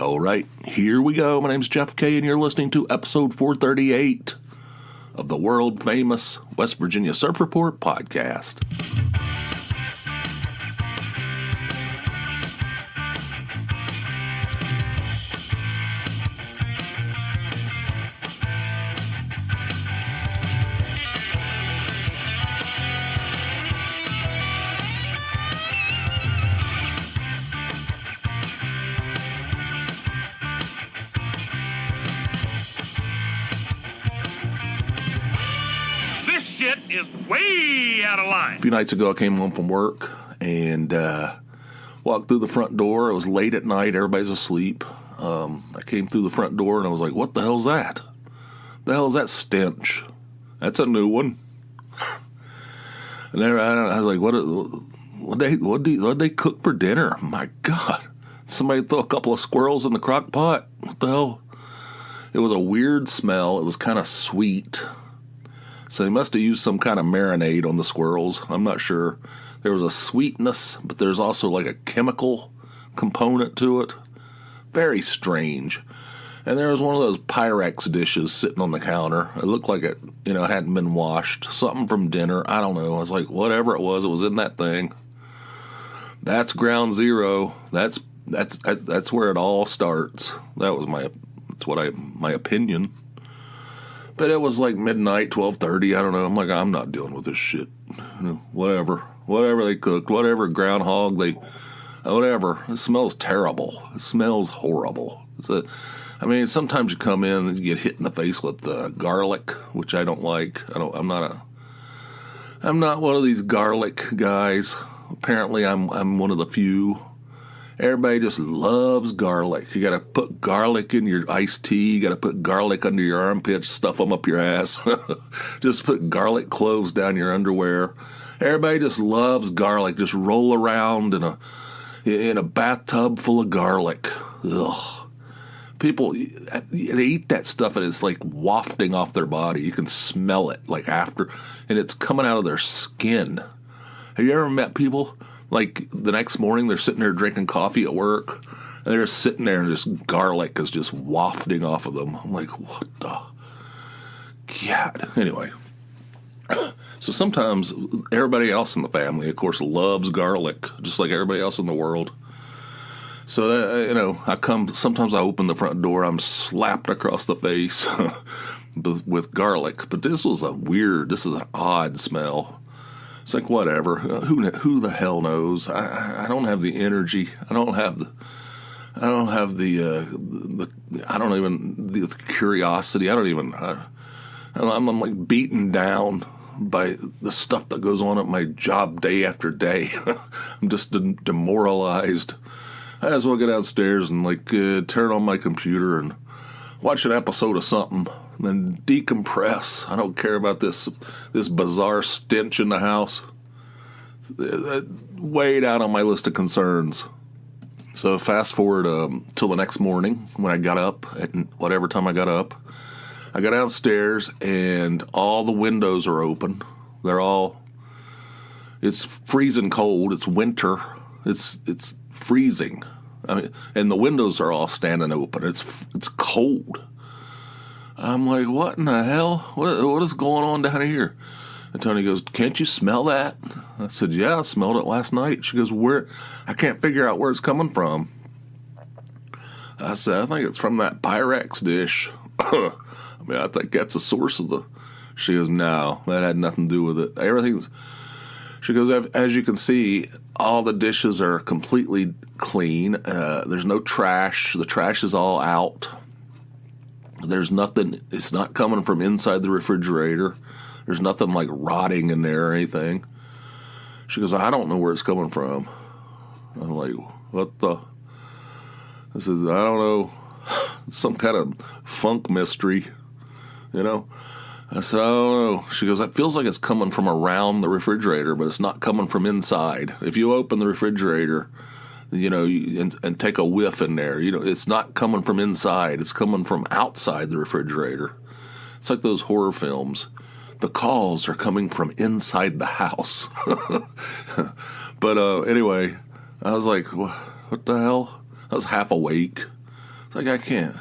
All right, here we go. My name's Jeff K, and you're listening to episode 438 of the world-famous West Virginia Surf Report podcast. Is way out of line. A few nights ago, I came home from work and walked through the front door. It was late at night. Everybody's asleep. I came through the front door and I was like, what the hell's that? The hell is that stench? That's a new one. And I was like, what'd they cook for dinner? My God. Somebody throw a couple of squirrels in the crock pot? What the hell? It was a weird smell. It was kind of sweet. So they must have used some kind of marinade on the squirrels. I'm not sure. There was a sweetness, but there's also like a chemical component to it. Very strange. And there was one of those Pyrex dishes sitting on the counter. It looked like it, hadn't been washed. Something from dinner. I don't know. I was like, whatever it was in that thing. That's ground zero. That's where it all starts. My opinion. But it was like midnight, 12:30, I don't know. I'm like, I'm not dealing with this shit. Whatever they cooked, whatever groundhog whatever. It smells terrible. It smells horrible. Sometimes you come in and you get hit in the face with garlic, which I don't like. I'm not one of these garlic guys. Apparently, I'm one of the few. Everybody just loves garlic. You got to put garlic in your iced tea. You got to put garlic under your armpits, stuff them up your ass. Just put garlic cloves down your underwear. Everybody just loves garlic. Just roll around in a bathtub full of garlic. Ugh. People, they eat that stuff and it's like wafting off their body. You can smell it like after, and it's coming out of their skin. Have you ever met people? Like, the next morning, they're sitting there drinking coffee at work, and they're sitting there, and this garlic is just wafting off of them. I'm like, what the God? Anyway. So sometimes, everybody else in the family, of course, loves garlic, just like everybody else in the world. So, sometimes I open the front door, I'm slapped across the face with garlic. But this is an odd smell. It's like, whatever. Who the hell knows? I don't have the energy. I don't have the curiosity. I'm like beaten down by the stuff that goes on at my job day after day. I'm just demoralized. I as well go downstairs and turn on my computer and watch an episode of something. And decompress. I don't care about this bizarre stench in the house. Way down on my list of concerns. So fast forward till the next morning when I got up, at whatever time I got up. I got downstairs and all the windows are open. It's freezing cold. It's winter. It's freezing. And the windows are all standing open. It's cold. I'm like, what in the hell? What is going on down here? And Tony goes, can't you smell that? I said, yeah, I smelled it last night. She goes, where? I can't figure out where it's coming from. I said, I think it's from that Pyrex dish. I think that's the source of She goes, no, that had nothing to do with it. She goes, as you can see, all the dishes are completely clean. There's no trash. The trash is all out. There's nothing, it's not coming from inside the refrigerator. There's nothing like rotting in there or anything. She goes, I don't know where it's coming from. I'm like, what the? I said, I don't know. Some kind of funk mystery, I said, I don't know. She goes, it feels like it's coming from around the refrigerator, but it's not coming from inside. If you open the refrigerator, and take a whiff in there, it's not coming from inside. It's coming from outside the refrigerator. It's like those horror films. The calls are coming from inside the house. But anyway, I was like, what the hell? I was half awake. It's like, I can't.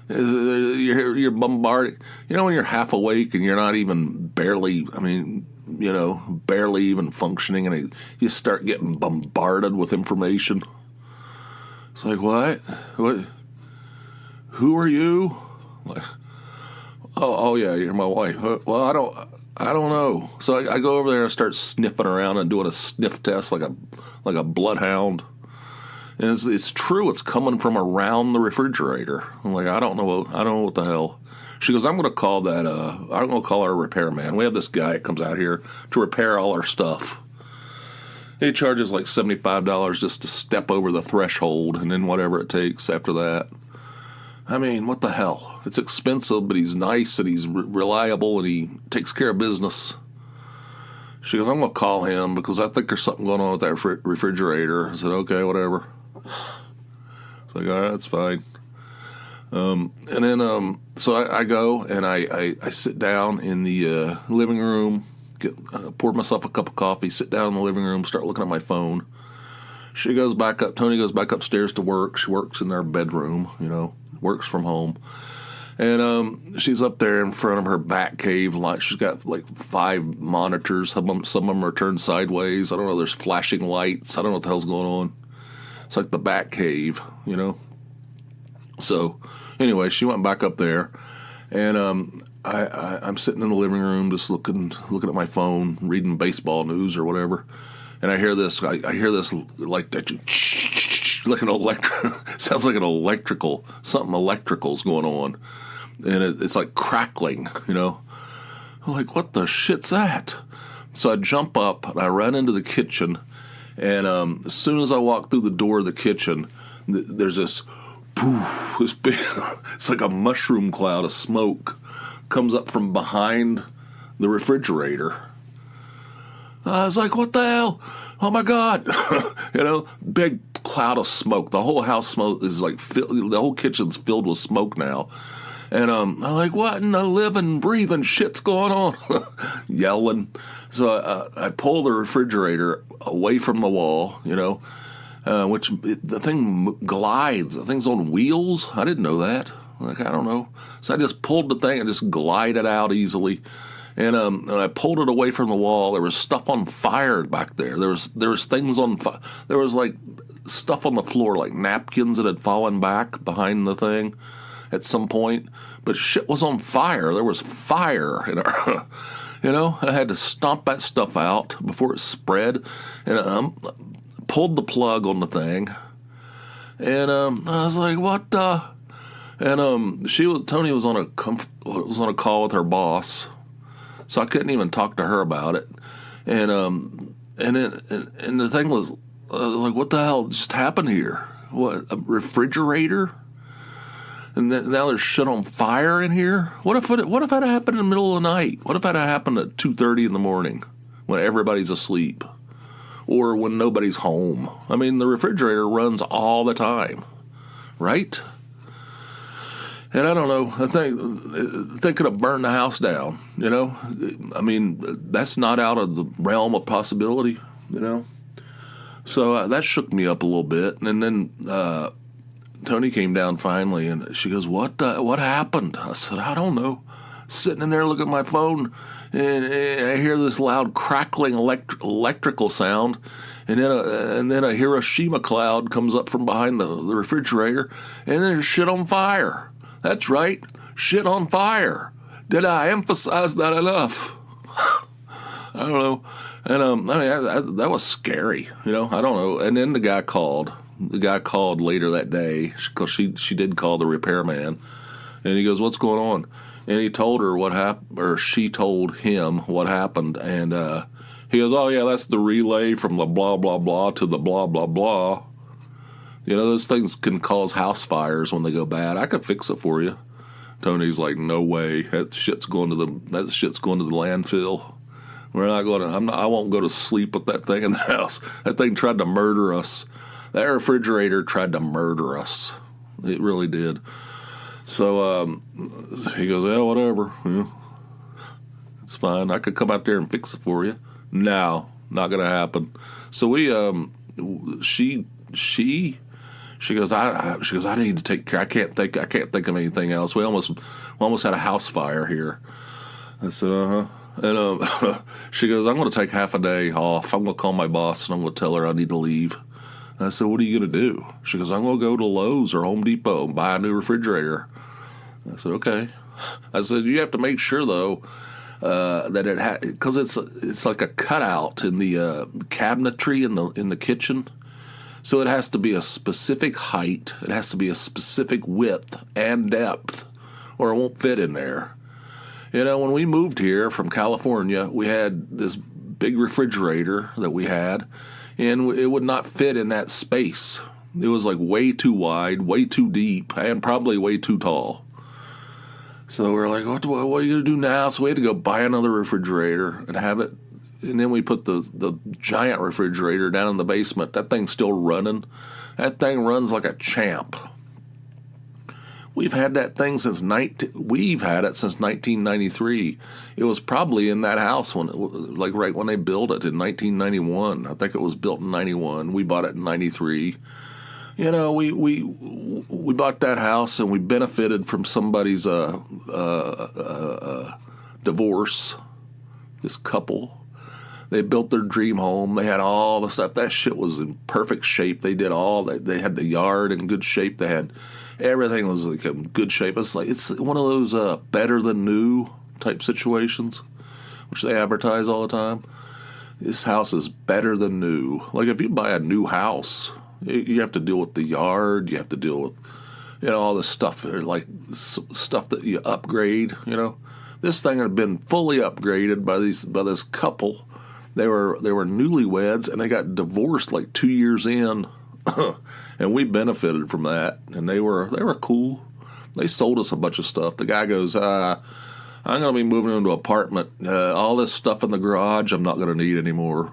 You're bombarded. You know, when you're half awake and you're not even barely even functioning, and you start getting bombarded with information. It's like, what? Who are you? Like, oh yeah, you're my wife. Well, I don't know. So I go over there and start sniffing around and doing a sniff test like a bloodhound. And it's true. It's coming from around the refrigerator. I'm like, I don't know what the hell. She goes, I'm going to call that. I'm going to call our repairman. We have this guy that comes out here to repair all our stuff. He charges like $75 just to step over the threshold, and then whatever it takes after that. I mean, what the hell? It's expensive, but he's nice and he's reliable and he takes care of business. She goes, I'm going to call him because I think there's something going on with that refrigerator. I said, okay, whatever. It's like, all right, that's fine. And then, so I go and I sit down in the living room, pour myself a cup of coffee, sit down in the living room, start looking at my phone. She goes back up. Tony goes back upstairs to work. She works in their bedroom, works from home. And she's up there in front of her bat cave. Like, she's got like 5 monitors. Some of them are turned sideways. I don't know. There's flashing lights. I don't know what the hell's going on. It's like the bat cave, So anyway, she went back up there, and I'm sitting in the living room just looking at my phone, reading baseball news or whatever. And I hear this. I hear this like that. Like an sounds like an electrical, something electrical's going on. And it's like crackling, I'm like, what the shit's that? So I jump up and I run into the kitchen. And as soon as I walk through the door of the kitchen, there's this poof, this big, it's like a mushroom cloud of smoke comes up from behind the refrigerator. I was like, what the hell? Oh my God. Big cloud of smoke. The whole house smoke is like, the whole kitchen's filled with smoke now. And I'm like, what in the living, breathing shit's going on? Yelling. So I pull the refrigerator away from the wall, which the thing glides. The thing's on wheels. I didn't know that. Like, I don't know. So I just pulled the thing and just glided out easily. And I pulled it away from the wall. There was stuff on fire back there. There was things on fire. There was like stuff on the floor, like napkins that had fallen back behind the thing at some point. But shit was on fire. There was fire in our, I had to stomp that stuff out before it spread, and pulled the plug on the thing. And I was like, what the? And Tony was on a call with her boss. So I couldn't even talk to her about it, and the thing was, like, what the hell just happened here? What, a refrigerator? And now there's shit on fire in here. What if it had happened in the middle of the night? What if it had happened at 2:30 in the morning when everybody's asleep, or when nobody's home? I mean, the refrigerator runs all the time, right? And I don't know. I think they could have burned the house down. I mean, that's not out of the realm of possibility. So that shook me up a little bit. And then Tony came down finally, and she goes, "What happened?" I said, "I don't know." Sitting in there looking at my phone, and I hear this loud crackling electrical sound, and then a Hiroshima cloud comes up from behind the refrigerator, and there's shit on fire. That's right, shit on fire. Did I emphasize that enough? I don't know. And that was scary. I don't know. And then the guy called. The guy called later that day because she did call the repairman, and he goes, "What's going on?" And he told her what happened, or she told him what happened, and he goes, "Oh yeah, that's the relay from the blah blah blah to the blah blah blah." Those things can cause house fires when they go bad. I could fix it for you. Tony's like, no way. That shit's going to the landfill. We're not going to. I won't go to sleep with that thing in the house. That thing tried to murder us. That refrigerator tried to murder us. It really did. So he goes, yeah, whatever. It's fine. I could come out there and fix it for you. No, not going to happen. So she She goes, I need to take care. I can't think of anything else. We almost had a house fire here. I said, uh-huh. And she goes, I'm going to take half a day off. I'm going to call my boss and I'm going to tell her I need to leave. And I said, what are you going to do? She goes, I'm going to go to Lowe's or Home Depot and buy a new refrigerator. I said, okay. I said, you have to make sure, though, that it because it's like a cutout in the cabinetry in the kitchen. So it has to be a specific height. It has to be a specific width and depth, or it won't fit in there. You know, when we moved here from California, we had this big refrigerator that we had, and it would not fit in that space. It was like way too wide, way too deep, and probably way too tall. So we were like, what are you going to do now? So we had to go buy another refrigerator and have it. And then we put the giant refrigerator down in the basement. That thing's still running. That thing runs like a champ. We've had that thing since 1993. It was probably in that house right when they built it in 1991. I think it was built in 91. We bought it in 93. You know, we bought that house and we benefited from somebody's divorce. This couple. They built their dream home. They had all the stuff. That shit was in perfect shape. They did all that. They had the yard in good shape. They had everything was like in good shape. It's one of those better than new type situations, which they advertise all the time. This house is better than new. Like if you buy a new house, you have to deal with the yard. You have to deal with all this stuff, like stuff that you upgrade. This thing had been fully upgraded by this couple. They were newlyweds, and they got divorced like 2 years in, and we benefited from that. And they were cool. They sold us a bunch of stuff. The guy goes, I'm going to be moving into an apartment. All this stuff in the garage, I'm not going to need anymore.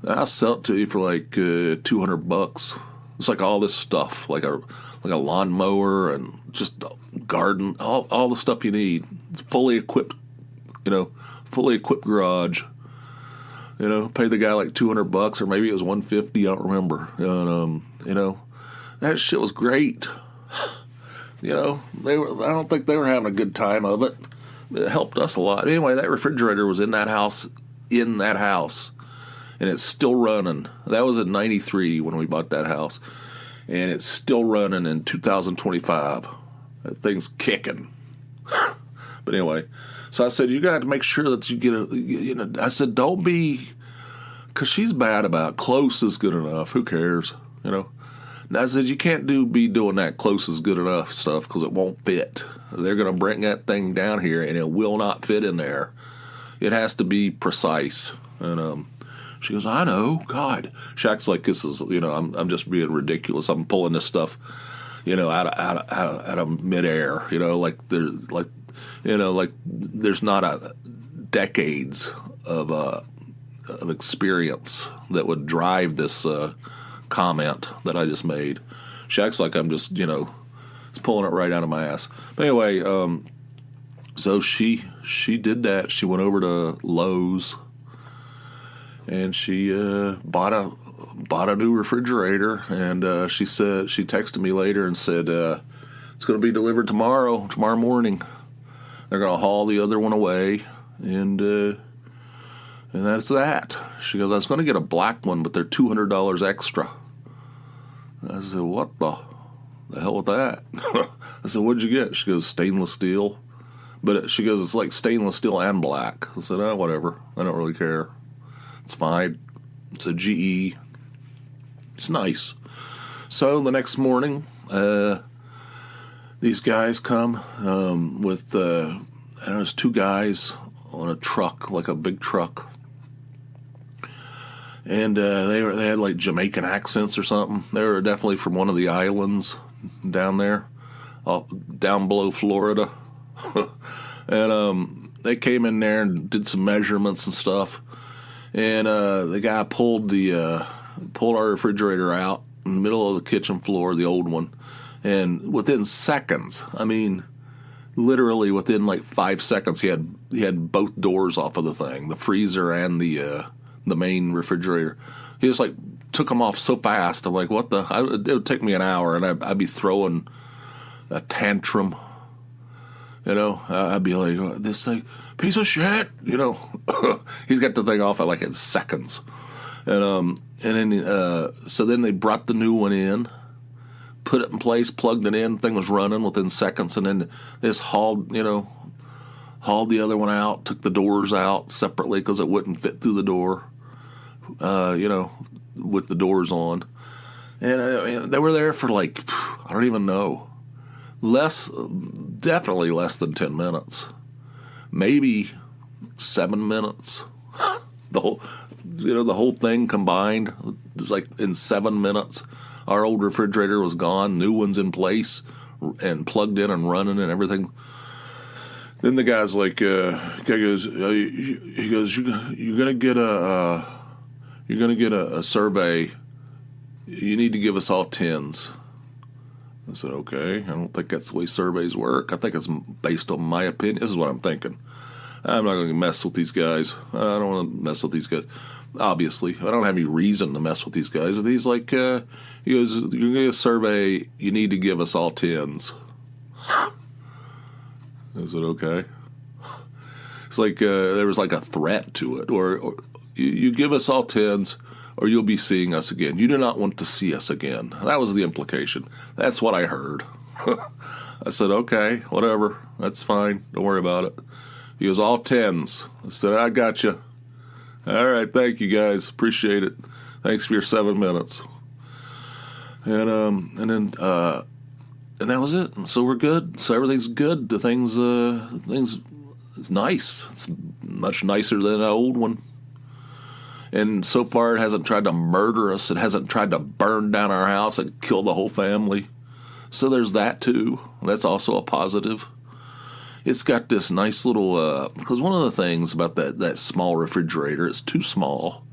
I'll sell it to you for like $200. It's like all this stuff, like a lawnmower and just garden, all the stuff you need. It's fully equipped garage. Pay the guy like $200 or maybe it was $150. I don't remember. And, that shit was great. I don't think they were having a good time of it. It helped us a lot. Anyway, that refrigerator was in that house, and it's still running. That was in 93 when we bought that house, and it's still running in 2025. That thing's kicking. But anyway, so I said, you got to make sure that you get I said, don't be, because she's bad about close is good enough. Who cares, And I said, you can't be doing that close is good enough stuff because it won't fit. They're going to bring that thing down here, and it will not fit in there. It has to be precise. And she goes, I know, God. She acts like this is, I'm just being ridiculous. I'm pulling this stuff, out of midair. There's not decades of experience that would drive this comment that I just made. She acts like I'm just pulling it right out of my ass. But anyway, so she did that. She went over to Lowe's and she bought a new refrigerator. And she texted me later and said it's going to be delivered tomorrow morning. They're going to haul the other one away, and that's that. She goes, I was going to get a black one, but they're $200 extra. I said, what the hell with that? I said, what'd you get? She goes, stainless steel. But she goes, it's like stainless steel and black. I said, whatever. I don't really care. It's fine. It's a GE. It's nice. So the next morning, these guys come with, there's two guys on a truck, like a big truck. And they had like Jamaican accents or something. They were definitely from one of the islands down there, down below Florida. And they came in there and did some measurements and stuff. And the guy pulled our refrigerator out in the middle of the kitchen floor, the old one. And within seconds, literally within like 5 seconds, he had both doors off of the thing, the freezer and the main refrigerator. He just like took them off so fast. I'm like, what the? It would take me an hour, and I'd be throwing a tantrum. I'd be like, this thing, piece of shit. He's got the thing off at like in seconds. And then so then they brought the new one in, put it in place, plugged it in, thing was running within seconds, and then they just hauled the other one out, took the doors out separately because it wouldn't fit through the door, with the doors on. And they were there for like, I don't even know, definitely less than 10 minutes, maybe 7 minutes. The whole thing combined is like in 7 minutes. Our old refrigerator was gone, new one's in place and plugged in and running and everything. Then the guy's like, you're gonna get a survey. You need to give us all 10s. I said, okay. I don't think that's the way surveys work. I think it's based on my opinion. This is what I'm thinking. I'm not going to mess with these guys. I don't want to mess with these guys. Obviously, I don't have any reason to mess with these guys. He's like, he goes, you're going to get a survey. You need to give us all 10s. I said, okay. It's like there was like a threat to it. Or you give us all 10s, or you'll be seeing us again. You do not want to see us again. That was the implication. That's what I heard. I said, okay, whatever. That's fine. Don't worry about it. He goes, all 10s. I said, I got you. All right, thank you guys. Appreciate it. Thanks for your 7 minutes. And then that was it. So we're good. So everything's good. The things it's nice. It's much nicer than the old one. And so far, it hasn't tried to murder us. It hasn't tried to burn down our house and kill the whole family. So there's that, too. That's also a positive. It's got this nice little... because one of the things about that small refrigerator, it's too small.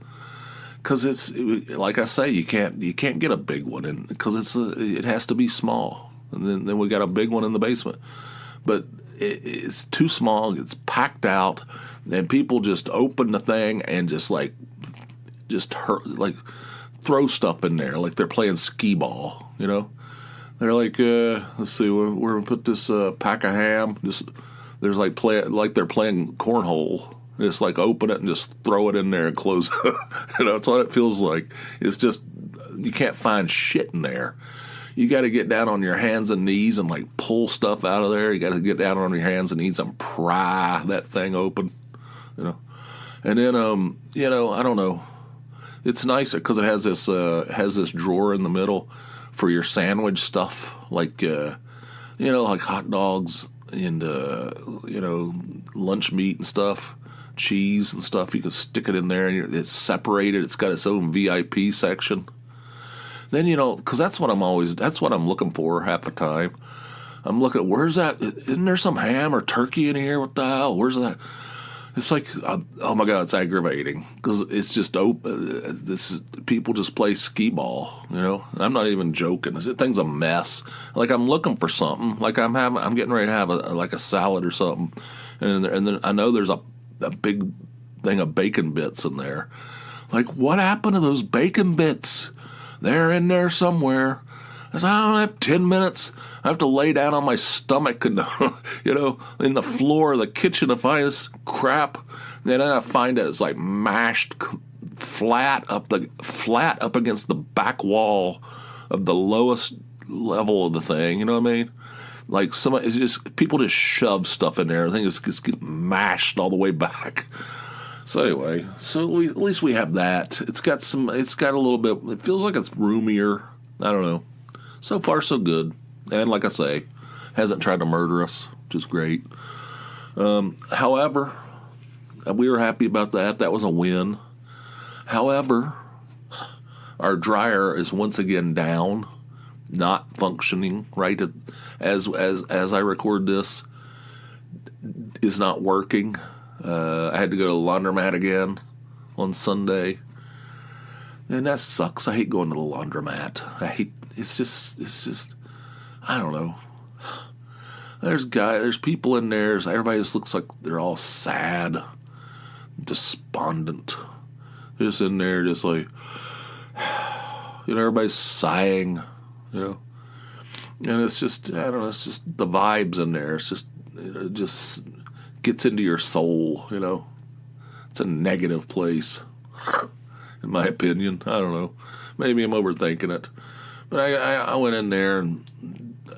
Because it's... Like I say, you can't get a big one because it has to be small. And then we got a big one in the basement. But it's too small. It's packed out. And people just open the thing and just throw stuff in there like they're playing skee ball, They're like, let's see, we're gonna put this pack of ham. There's they're playing cornhole. Just like open it and just throw it in there and close it. That's what it feels like. It's just you can't find shit in there. You got to get down on your hands and knees and like pull stuff out of there. You got to get down on your hands and knees and pry that thing open, And then I don't know. It's nicer because it has this drawer in the middle for your sandwich stuff, like like hot dogs and lunch meat and stuff, cheese and stuff. You can stick it in there and it's separated. It's got its own VIP section. Then because that's what I'm looking for half the time. I'm looking, where's that? Isn't there some ham or turkey in here? What the hell? Where's that? It's like, oh my God, it's aggravating because it's just open. People just play skee ball, I'm not even joking. This thing's a mess. Like I'm looking for something. Like I'm getting ready to have a salad or something, and then I know there's a big thing of bacon bits in there. Like what happened to those bacon bits? They're in there somewhere. I said, I don't have 10 minutes. I have to lay down on my stomach and, in the floor of the kitchen to find this crap. Then I find it, it's like mashed flat up against the back wall of the lowest level of the thing. You know what I mean? Like people just shove stuff in there. I think it just gets mashed all the way back. So anyway, at least we have that. It's got a little bit, it feels like it's roomier. I don't know. So far, so good. And like I say, hasn't tried to murder us, which is great. However, we were happy about that. That was a win. However, our dryer is once again down, not functioning right as I record this. Is not working. I had to go to the laundromat again on Sunday. And that sucks. I hate going to the laundromat. It's just, I don't know. There's people in there. Everybody just looks like they're all sad, despondent. Just in there, just like, everybody's sighing, you know. And it's just, I don't know, it's just the vibes in there. It's just, it just gets into your soul, you know. It's a negative place, in my opinion. I don't know. Maybe I'm overthinking it. But I went in there and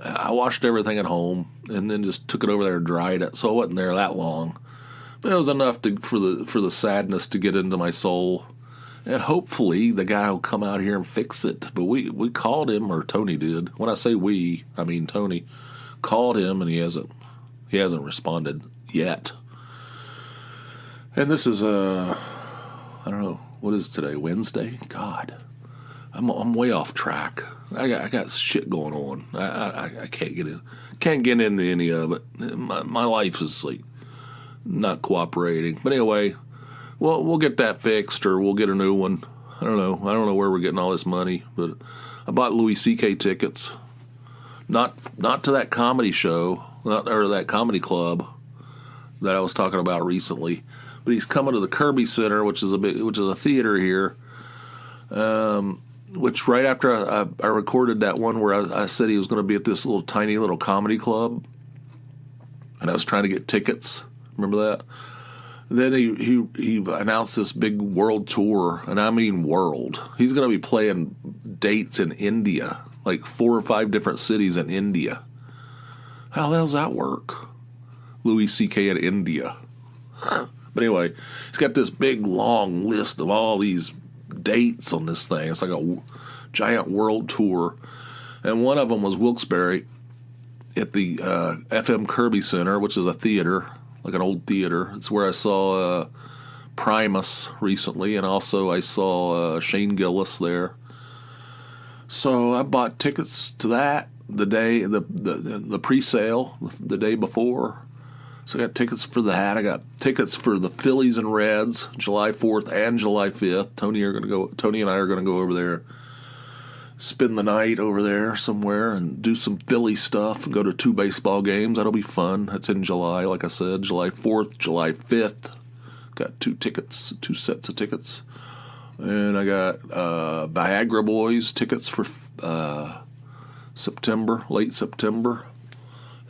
I washed everything at home and then just took it over there and dried it. So I wasn't there that long. But it was enough for the sadness to get into my soul. And hopefully the guy will come out here and fix it. But we called him, or Tony did. When I say we, I mean Tony called him, and he hasn't responded yet. And this is I don't know, what is today? Wednesday? God, I'm way off track. I got shit going on. I can't get into any of it. My life is like not cooperating. But anyway. Well, we'll get that fixed, or we'll get a new one. I don't know where we're getting all this money, but I bought Louis C.K. tickets, not to that comedy show, or that comedy club that I was talking about recently, but he's coming to the Kirby Center, which is a theater here. Which right after I recorded that one where I said he was going to be at this little tiny little comedy club, and I was trying to get tickets. Remember that? Then he announced this big world tour, and I mean world. He's going to be playing dates in India, like 4 or 5 different cities in India. How the hell does that work? Louis C.K. in India. But anyway, he's got this big, long list of all these dates on this thing. It's like a giant world tour. And one of them was Wilkes-Barre at the FM Kirby Center, which is a theater, like an old theater. It's where I saw Primus recently, and also I saw Shane Gillis there. So I bought tickets to that the pre-sale the day before. So I got tickets for that. I got tickets for the Phillies and Reds, July 4th and July 5th. Tony and I are going to go over there, spend the night over there somewhere and do some Philly stuff and go to 2 baseball games. That'll be fun. That's in July, like I said, July 4th, July 5th. Got 2 sets of tickets. And I got Viagra Boys tickets for September, late September.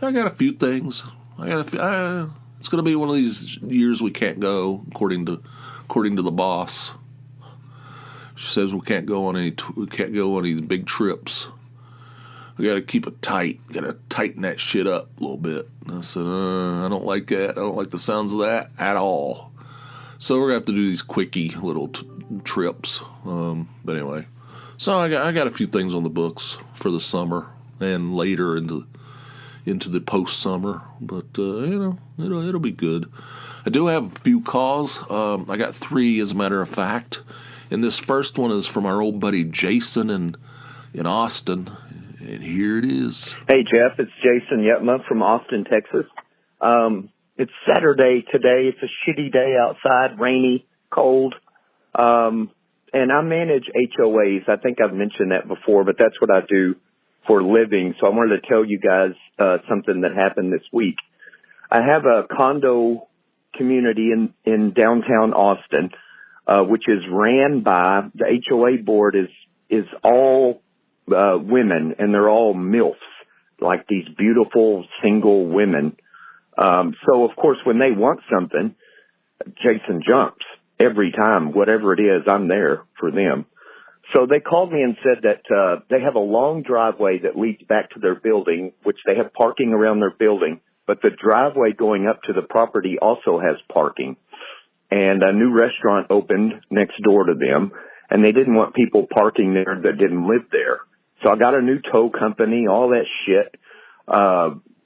I got a few things. It's going to be one of these years we can't go, according to the boss. She says we can't go on these big trips. We got to keep it tight. Got to tighten that shit up a little bit. And I said, I don't like that. I don't like the sounds of that at all. So we're gonna have to do these quickie little trips. But anyway, so I got a few things on the books for the summer and later into the post summer. But it'll be good. I do have a few calls. I got 3, as a matter of fact. And this first one is from our old buddy Jason in Austin. And here it is. Hey, Jeff, it's Jason Yetma from Austin, Texas. It's Saturday today. It's a shitty day outside, rainy, cold. And I manage HOAs. I think I've mentioned that before, but that's what I do for a living. So I wanted to tell you guys something that happened this week. I have a condo community in downtown Austin, which is ran by the HOA board is all women, and they're all MILFs, like these beautiful single women. So of course, when they want something, Jason jumps every time. Whatever it is, I'm there for them. So they called me and said that they have a long driveway that leads back to their building, which they have parking around their building, but the driveway going up to the property also has parking. And a new restaurant opened next door to them, and they didn't want people parking there that didn't live there. So I got a new tow company, all that shit.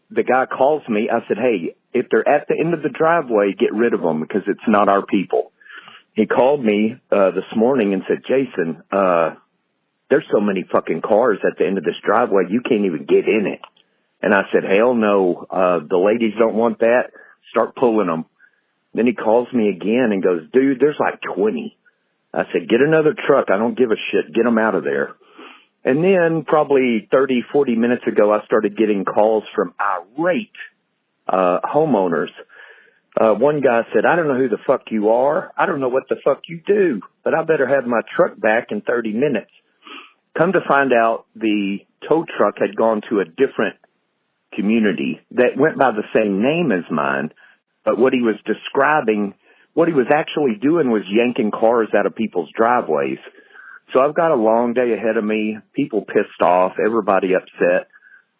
The guy calls me. I said, hey, if they're at the end of the driveway, get rid of them because it's not our people. He called me this morning and said, Jason, there's so many fucking cars at the end of this driveway, you can't even get in it. And I said, hell no, the ladies don't want that. Start pulling them. Then he calls me again and goes, dude, there's like 20. I said, get another truck. I don't give a shit. Get them out of there. And then probably 30, 40 minutes ago, I started getting calls from irate homeowners. One guy said, I don't know who the fuck you are. I don't know what the fuck you do, but I better have my truck back in 30 minutes. Come to find out, the tow truck had gone to a different community that went by the same name as mine, but what he was describing, what he was actually doing was yanking cars out of people's driveways. So I've got a long day ahead of me, people pissed off, everybody upset.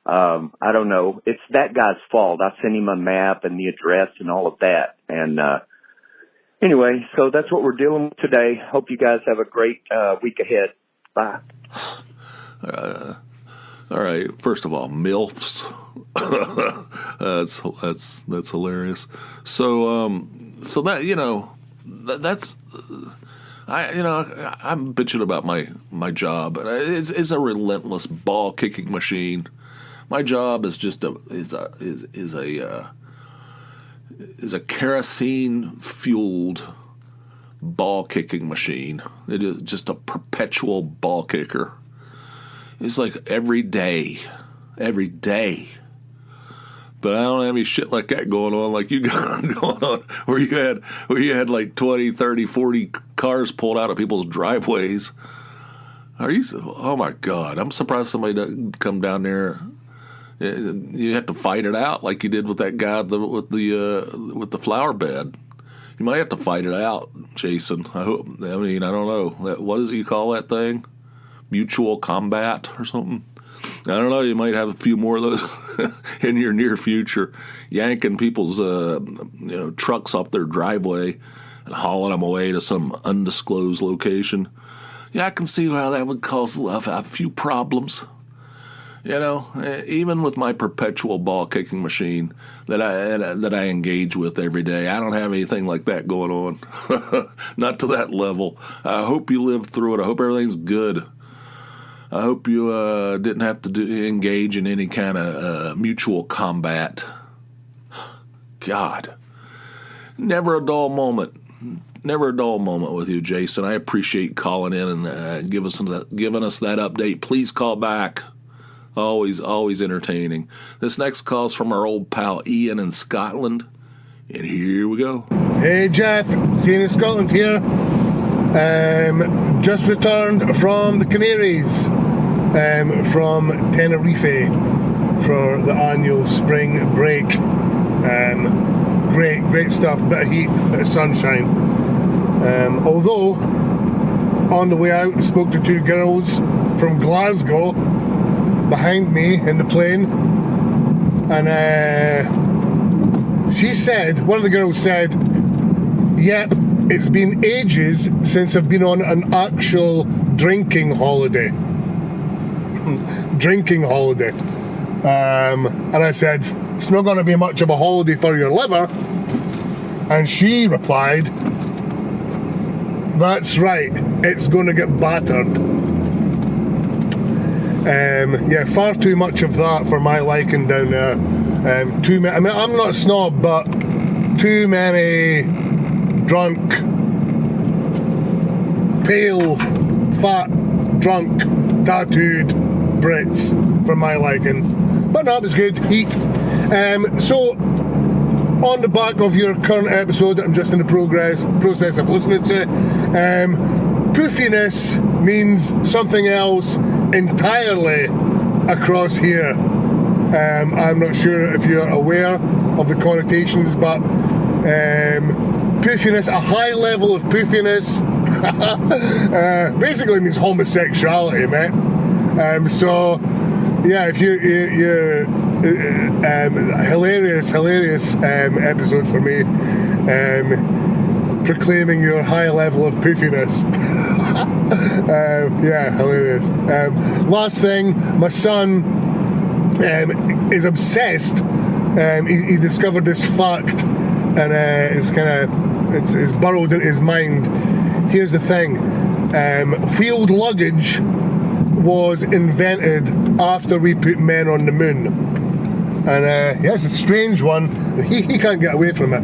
I don't know. It's that guy's fault. I sent him a map and the address and all of that. And anyway, so that's what we're dealing with today. Hope you guys have a great week ahead. Bye. All right. First of all, MILFs. that's hilarious. So that, you know, that's I'm bitching about my job. It's a relentless ball kicking machine. My job is just a kerosene fueled ball kicking machine. It is just a perpetual ball kicker. It's like every day. But I don't have any shit like that going on like you got going on where you had like 20, 30, 40 cars pulled out of people's driveways. Oh my God, I'm surprised somebody doesn't come down there. You have to fight it out like you did with that guy with the flower bed. You might have to fight it out, Jason. I don't know. What does he call that thing? Mutual combat or something? I don't know. You might have a few more of those in your near future, yanking people's trucks off their driveway and hauling them away to some undisclosed location. Yeah, I can see how that would cause a few problems. You know, even with my perpetual ball kicking machine that I engage with every day, I don't have anything like that going on. Not to that level. I hope you lived through it. I hope everything's good. I hope you didn't have to engage in any kind of mutual combat. God. Never a dull moment. Never a dull moment with you, Jason. I appreciate calling in and giving us that update. Please call back. Always entertaining. This next call's from our old pal Ian in Scotland. And here we go. Hey Jeff, Ian in Scotland here. Just returned from the Canaries, from Tenerife for the annual spring break. Great stuff, bit of heat, bit of sunshine. Although, on the way out, spoke to two girls from Glasgow behind me in the plane, and one of the girls said, yep, it's been ages since I've been on an actual drinking holiday. And I said, it's not going to be much of a holiday for your liver. And she replied, that's right, it's going to get battered. Far too much of that for my liking down there. I'm not a snob, but too many drunk, pale, fat, drunk, tattooed Brits for my liking. But no, it was good. Heat. So, on the back of your current episode that I'm just in the process of listening to, poofiness means something else entirely across here. I'm not sure if you're aware of the connotations, but poofiness, a high level of poofiness, basically means homosexuality, mate. So yeah, if you're hilarious episode for me, proclaiming your high level of poofiness. Hilarious. Last thing, my son is obsessed. He discovered this fact, and it's burrowed into his mind. Here's the thing: wheeled luggage was invented after we put men on the moon, and it's a strange one. He can't get away from it.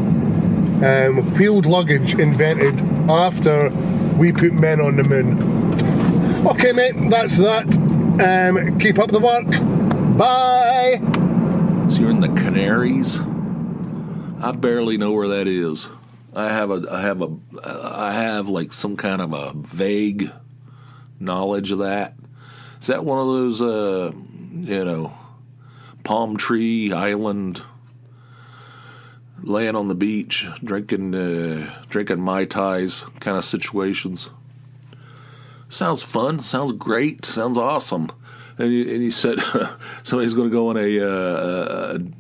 Wheeled luggage invented after we put men on the moon. Okay, mate, that's that. Keep up the work. Bye. So you're in the Canaries? I barely know where that is. I have like some kind of a vague knowledge of that. Is that one of those, palm tree island, laying on the beach, drinking Mai Tais kind of situations? Sounds fun. Sounds great. Sounds awesome. And you said somebody's going to go on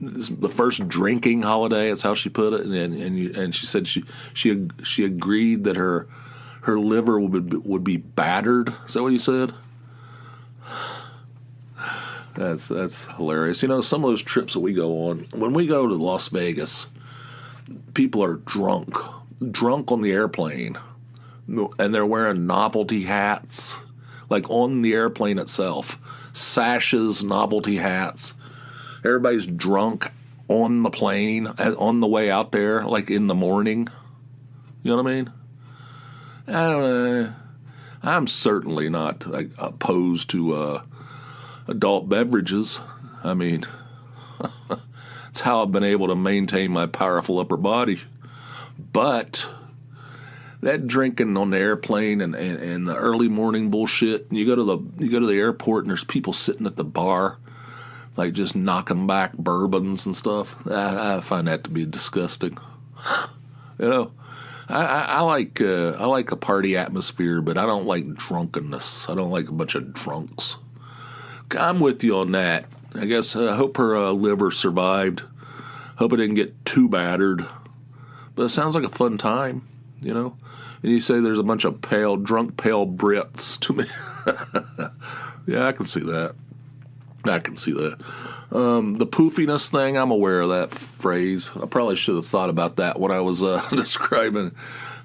the first drinking holiday. That's how she put it. And she said she agreed that her liver would be battered. Is that what you said? That's hilarious. Some of those trips that we go on, when we go to Las Vegas, people are drunk on the airplane, and they're wearing novelty hats, like on the airplane itself, sashes, novelty hats. Everybody's drunk on the plane, on the way out there, like in the morning. You know what I mean? I don't know. I'm certainly not opposed to adult beverages. I mean, it's how I've been able to maintain my powerful upper body. But that drinking on the airplane and the early morning bullshit, and you go to the airport and there's people sitting at the bar, like just knocking back bourbons and stuff. I find that to be disgusting. I like a party atmosphere, but I don't like drunkenness. I don't like a bunch of drunks. I'm with you on that. I guess I hope her liver survived. Hope it didn't get too battered. But it sounds like a fun time, And you say there's a bunch of drunk pale Brits to me. Yeah, I can see that. The poofiness thing, I'm aware of that phrase. I probably should have thought about that when I was describing.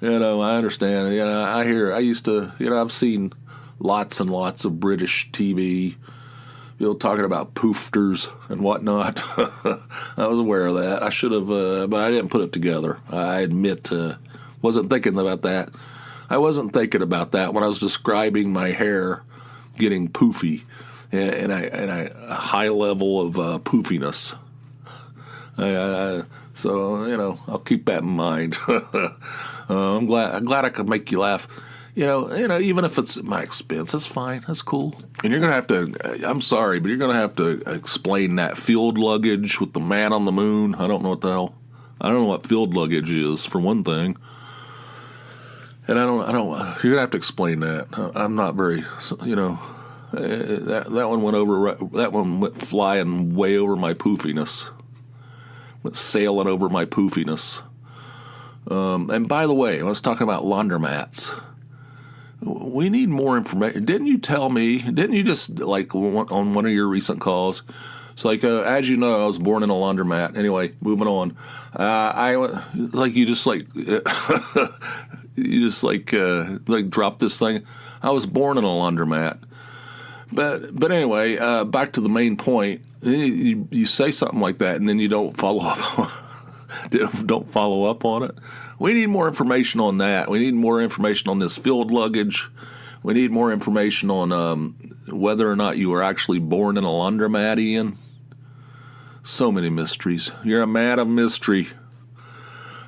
I understand. I've seen lots and lots of British TV, talking about poofters and whatnot. I was aware of that. I should have, but I didn't put it together. I admit, wasn't thinking about that. I wasn't thinking about that when I was describing my hair getting poofy and a high level of poofiness. So I'll keep that in mind. I'm glad I could make you laugh. Even if it's at my expense, that's fine. That's cool. And you're going to have to, I'm sorry, but you're going to have to explain that field luggage with the man on the moon. I don't know what the hell. I don't know what field luggage is, for one thing. And you're going to have to explain that. I'm not very, that one went flying way over my poofiness. Went sailing over my poofiness. And by the way, I was talking about laundromats. We need more information. Didn't you just, on one of your recent calls, it's like, as you know, I was born in a laundromat. Anyway, moving on. Drop this thing. I was born in a laundromat. But anyway, back to the main point. You say something like that, and then you don't follow up. Don't follow up on it. We need more information on that. We need more information on this field luggage. We need more information on whether or not you were actually born in a laundromat, Ian. So many mysteries. You're a man of mystery.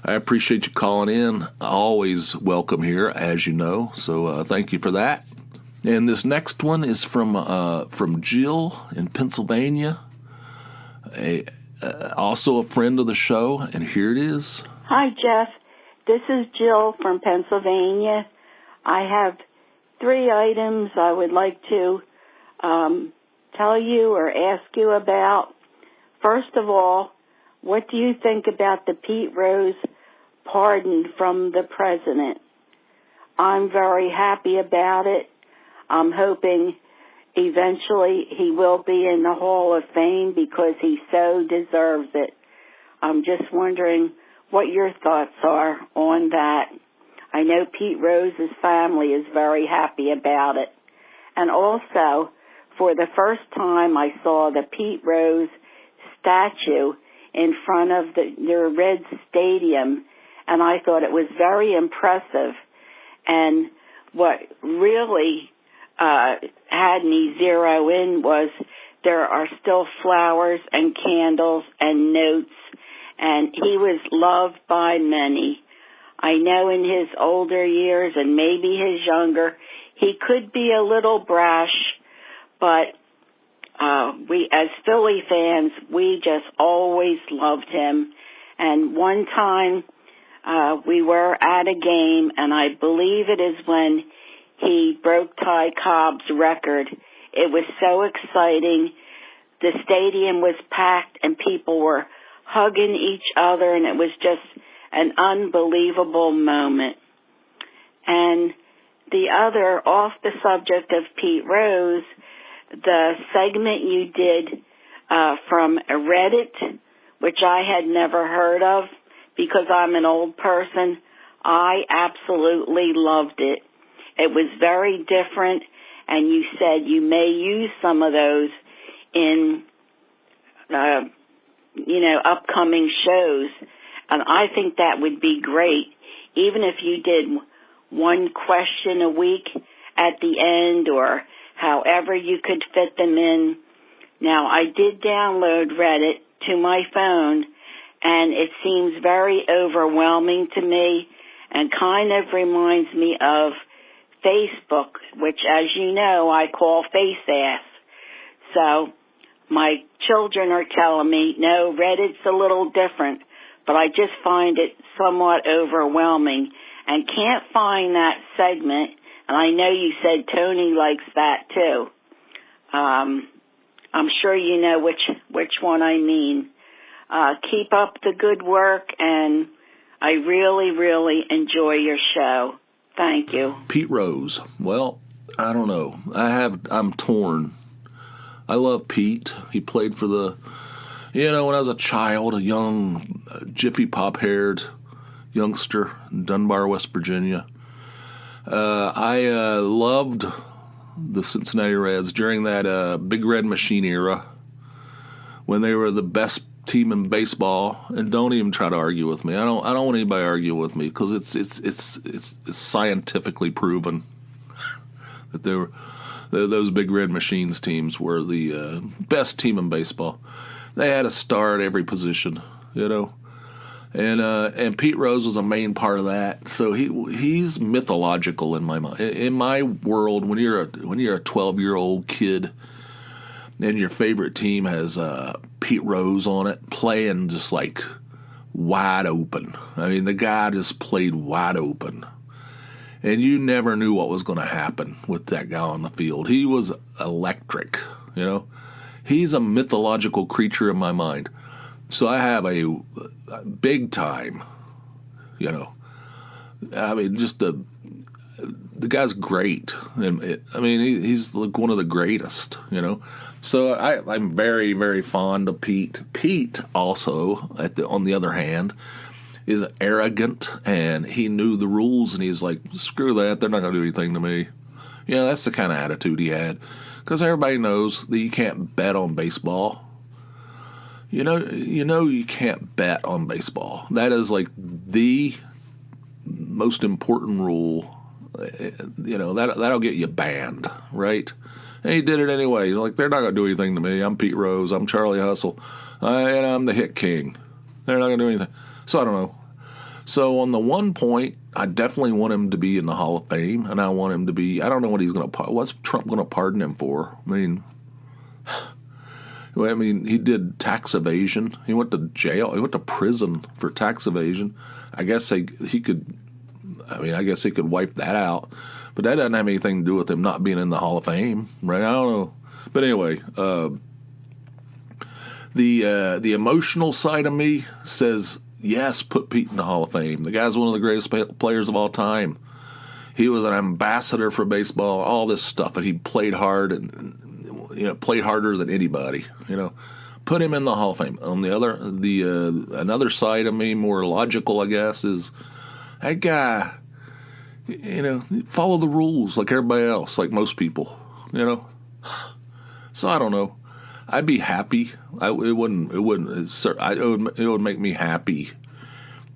I appreciate you calling in. Always welcome here, as you know. So thank you for that. And this next one is from Jill in Pennsylvania, also a friend of the show. And here it is. Hi, Jeff. This is Jill from Pennsylvania. I have 3 items I would like to tell you or ask you about. First of all, what do you think about the Pete Rose pardon from the president? I'm very happy about it. I'm hoping eventually he will be in the Hall of Fame because he so deserves it. I'm just wondering what your thoughts are on that. I know Pete Rose's family is very happy about it. And also, for the first time, I saw the Pete Rose statue in front of their Reds Stadium, and I thought it was very impressive. And what really had me zero in was there are still flowers and candles and notes, and he was loved by many. I know in his older years and maybe his younger, he could be a little brash, but we, as Philly fans, we just always loved him. And one time we were at a game, and I believe it is when he broke Ty Cobb's record. It was so exciting. The stadium was packed, and people were hugging each other, and it was just an unbelievable moment. And the other, off the subject of Pete Rose, the segment you did from Reddit, which I had never heard of because I'm an old person, I absolutely loved it. It was very different, and you said you may use some of those in, upcoming shows. And I think that would be great, even if you did one question a week at the end or however you could fit them in. Now, I did download Reddit to my phone, and it seems very overwhelming to me and kind of reminds me of Facebook, which, as you know, I call face ass. So my children are telling me, no, Reddit's a little different, but I just find it somewhat overwhelming and can't find that segment. And I know you said Tony likes that too. I'm sure you know which one I mean. Keep up the good work, and I really, really enjoy your show. Thank you. Pete Rose. Well, I don't know. I'm torn. I love Pete. He played for when I was a child, a young, Jiffy Pop-haired youngster in Dunbar, West Virginia. I loved the Cincinnati Reds during that Big Red Machine era when they were the best team in baseball. And don't even try to argue with me. I don't want anybody to argue with me because it's scientifically proven that those Big Red Machines teams were the best team in baseball. They had a star at every position, And Pete Rose was a main part of that. So he's mythological in my mind. In my world, when you're a 12-year-old kid and your favorite team has Pete Rose on it, playing just like wide open. I mean, the guy just played wide open. And you never knew what was going to happen with that guy on the field. He was electric, He's a mythological creature in my mind. So I have a big time, I mean, just the guy's great. He's like one of the greatest, So I'm very, very fond of Pete. Pete also, on the other hand, is arrogant, and he knew the rules, and he's like, screw that, they're not going to do anything to me. That's the kind of attitude he had. Because everybody knows that you can't bet on baseball. You can't bet on baseball. That is like the most important rule. That'll get you banned, right? And he did it anyway. He's like, they're not going to do anything to me. I'm Pete Rose. I'm Charlie Hustle. And I'm the hit king. They're not going to do anything. So I don't know. So on the one point, I definitely want him to be in the Hall of Fame, and I want him to be. I don't know what he's going to. What's Trump going to pardon him for? He did tax evasion. He went to jail. He went to prison for tax evasion. I guess he could. I guess he could wipe that out, but that doesn't have anything to do with him not being in the Hall of Fame, right? I don't know. But anyway, the emotional side of me says yes, put Pete in the Hall of Fame. The guy's one of the greatest players of all time. He was an ambassador for baseball, all this stuff, and he played hard and played harder than anybody. Put him in the Hall of Fame. On the other, another side of me, more logical, I guess, is that guy. Follow the rules like everybody else, like most people. So I don't know. I'd be happy. It would make me happy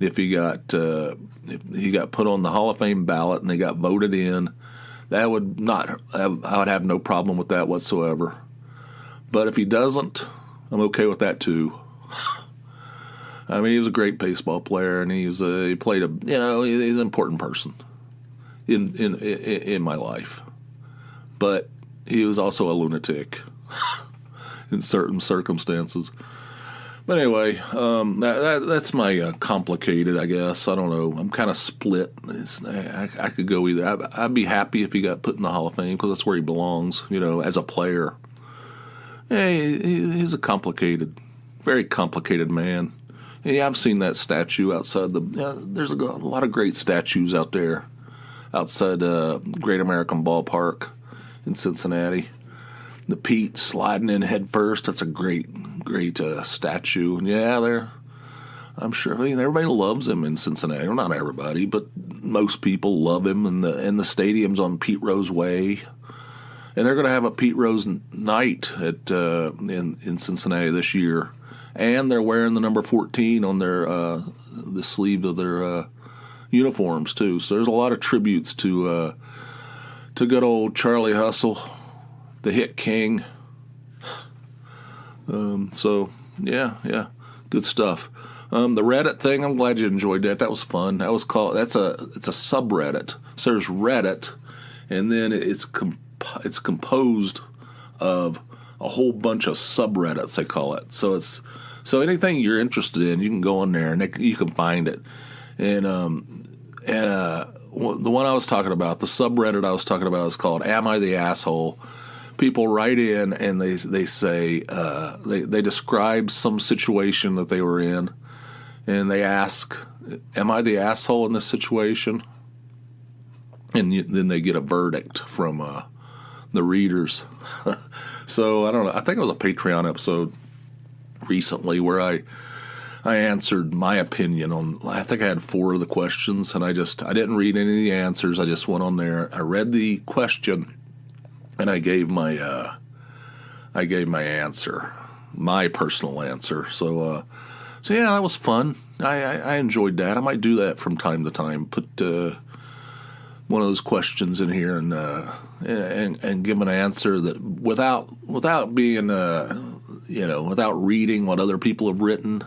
if he got put on the Hall of Fame ballot and they got voted in. That would not. I would have no problem with that whatsoever. But if he doesn't, I'm okay with that too. He was a great baseball player, and he played he's an important person in my life. But he was also a lunatic in certain circumstances. But anyway, that's my complicated, I guess. I don't know. I'm kind of split. I could go either. I'd be happy if he got put in the Hall of Fame because that's where he belongs, as a player. Yeah, he's a very complicated man. Yeah, I've seen that statue outside there's a lot of great statues out there outside Great American Ballpark in Cincinnati. The Pete sliding in head first, that's a great statue. And yeah, I'm sure everybody loves him in Cincinnati. Well, not everybody, but most people love him, and the stadium's on Pete Rose Way. And they're going to have a Pete Rose night in Cincinnati this year. And they're wearing the number 14 on the sleeve of their uniforms too. So there's a lot of tributes to good old Charlie Hustle, the hit king. So yeah, good stuff. The Reddit thing, I'm glad you enjoyed that. That was fun. It's a subreddit. So there's Reddit, and then it's composed of a whole bunch of subreddits, they call it. So anything you're interested in, you can go on there and you can find it. And the one I was talking about, the subreddit I was talking about, is called "Am I the Asshole?" People write in and they say they describe some situation that they were in, and they ask, "Am I the asshole in this situation?" And then they get a verdict from the readers. So I don't know. I think it was a Patreon episode recently where I answered my opinion on. I think I had 4 of the questions, and I didn't read any of the answers. I just went on there. I read the question, and I gave my answer, my personal answer. So yeah, that was fun. I enjoyed that. I might do that from time to time. Put one of those questions in here and give an answer that without being without reading what other people have written,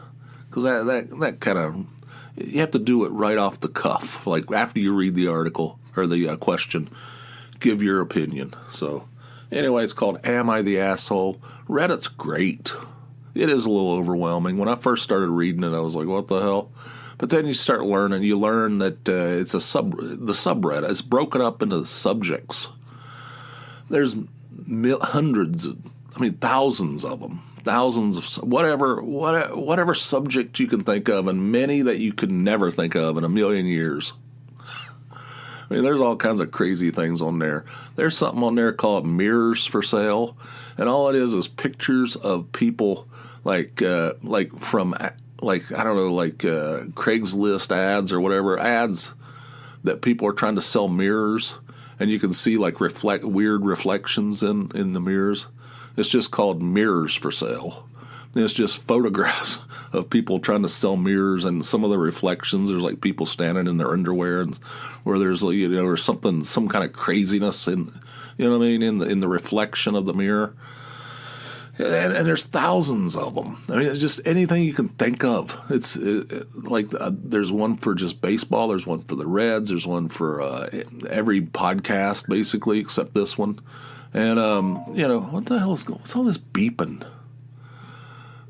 because that kind of, you have to do it right off the cuff, like after you read the article or the question, give your opinion. So anyway, it's called "Am I the Asshole?" Reddit's great. It is a little overwhelming. When I first started reading it, I was like, what the hell? But then you start learning. You learn that it's the subreddit. It's broken up into subjects. There's thousands of them. Thousands of whatever subject you can think of, and many that you could never think of in a million years. I mean, there's all kinds of crazy things on there. There's something on there called mirrors for sale, and all it is pictures of people like from Craigslist ads or whatever, ads that people are trying to sell mirrors, and you can see like weird reflections in the mirrors. It's just called mirrors for sale. And it's just photographs of people trying to sell mirrors, and some of the reflections, there's like people standing in their underwear, and where there's or something, some kind of craziness in, in the reflection of the mirror. And there's thousands of them. I mean, it's just anything you can think of. It's there's one for just baseball. There's one for the Reds. There's one for every podcast, basically, except this one. And, what the hell what's all this beeping?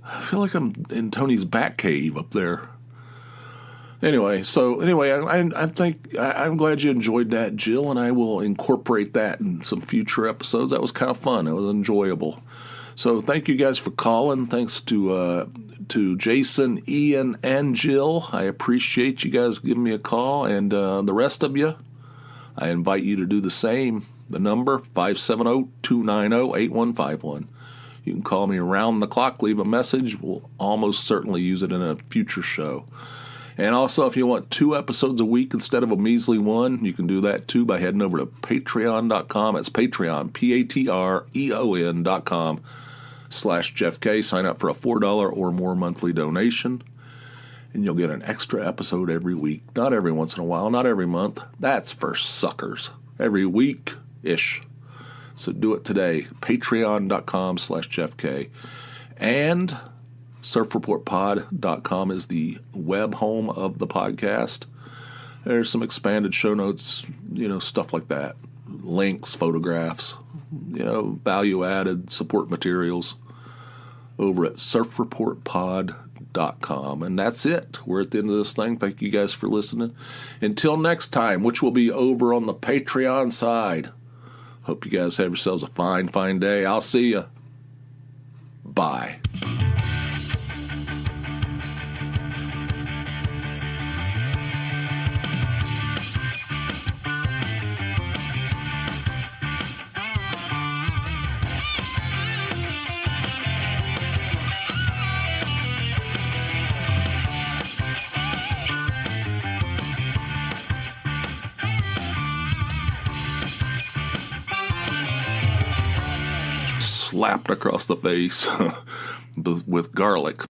I feel like I'm in Tony's bat cave up there. Anyway, I think I'm glad you enjoyed that, Jill, and I will incorporate that in some future episodes. That was kind of fun. It was enjoyable. So thank you guys for calling. Thanks to Jason, Ian, and Jill. I appreciate you guys giving me a call. And the rest of you, I invite you to do the same. The number, 570-290-8151. You can call me around the clock, leave a message. We'll almost certainly use it in a future show. And also, if you want 2 episodes a week instead of a measly one, you can do that too by heading over to patreon.com. It's Patreon, patreon.com/Jeff K. Sign up for a $4 or more monthly donation, and you'll get an extra episode every week. Not every once in a while, not every month. That's for suckers. Every week-ish. So do it today. Patreon.com/Jeff K. And surfreportpod.com is the web home of the podcast. There's some expanded show notes, stuff like that. Links, photographs, value-added support materials over at surfreportpod.com. And that's it. We're at the end of this thing. Thank you guys for listening. Until next time, which will be over on the Patreon side. Hope you guys have yourselves a fine, fine day. I'll see you. Bye. Slapped across the face with garlic.